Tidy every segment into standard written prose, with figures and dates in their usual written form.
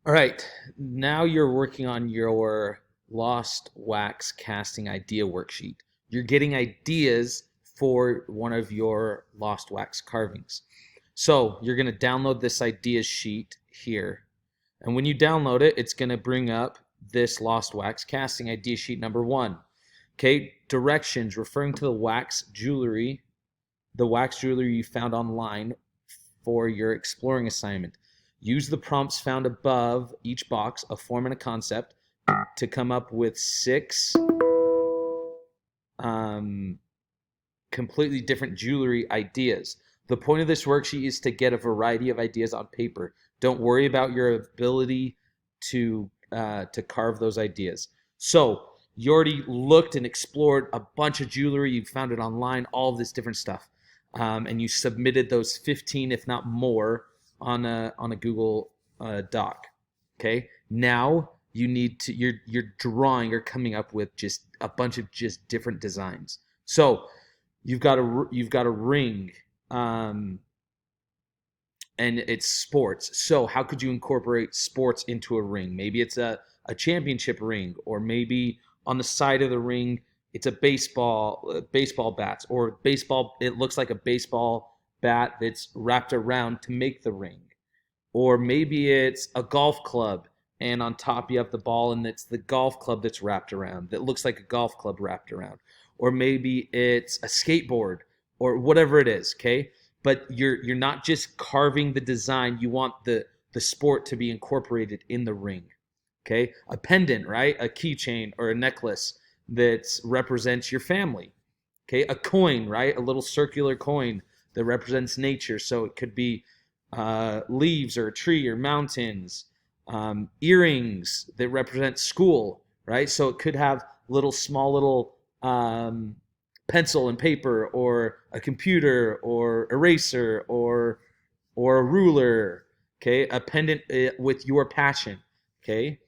All right, now you're working on your lost wax casting idea worksheet. You're getting ideas for one of your lost wax carvings. So you're going to download this ideas sheet here. And when you download it, it's going to bring up this lost wax casting idea sheet number 1. Okay, directions referring to the wax jewelry you found online for your exploring assignment. Use the prompts found above each box, a form and a concept, to come up with 6 um, completely different jewelry ideas. The point of this worksheet is to get a variety of ideas on paper. Don't worry about your ability to carve those ideas. So you already looked and explored a bunch of jewelry. You found it online, all of this different stuff, and you submitted those 15, if not more, on a Google Doc. Okay. Now you need to you're drawing. You're coming up with just a bunch of just different designs. So you've got a ring, and it's sports. So how could you incorporate sports into a ring? Maybe it's a championship ring, or maybe on the side of the ring it's a baseball bats, or baseball. It looks like a baseball bat that's wrapped around to make the ring, or maybe it's a golf club, and on top you have the ball, and it's the golf club that's wrapped around, that looks like a golf club wrapped around. Or maybe it's a skateboard, or whatever it is, okay? But you're not just carving the design, you want the sport to be incorporated in the ring. Okay? A pendant, right? A keychain or a necklace that represents your family. Okay? A coin, right? A little circular coin that represents nature. So it could be leaves or a tree or mountains. Earrings that represent school, right? So it could have small little pencil and paper, or a computer, or eraser, or a ruler. Okay, a pendant with your passion. Okay,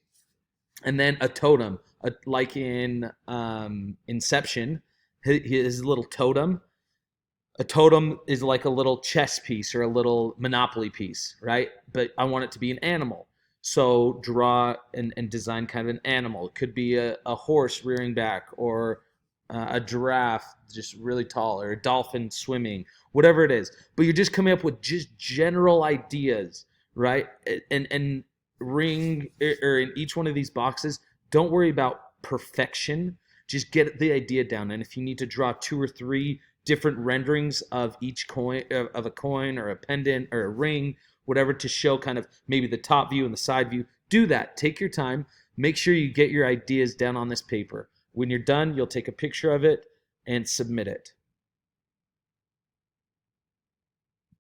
and then a totem, like in Inception, his little totem. A totem is like a little chess piece or a little Monopoly piece, right? But I want it to be an animal. So draw and design kind of an animal. It could be a horse rearing back, or a giraffe just really tall, or a dolphin swimming, whatever it is. But you're just coming up with just general ideas, right? And ring, or in each one of these boxes, don't worry about perfection. Just get the idea down. And if you need to draw 2 or 3 different renderings of each coin, of a coin or a pendant or a ring, whatever, to show kind of maybe the top view and the side view, do that. Take your time. Make sure you get your ideas down on this paper. When you're done, you'll take a picture of it and submit it.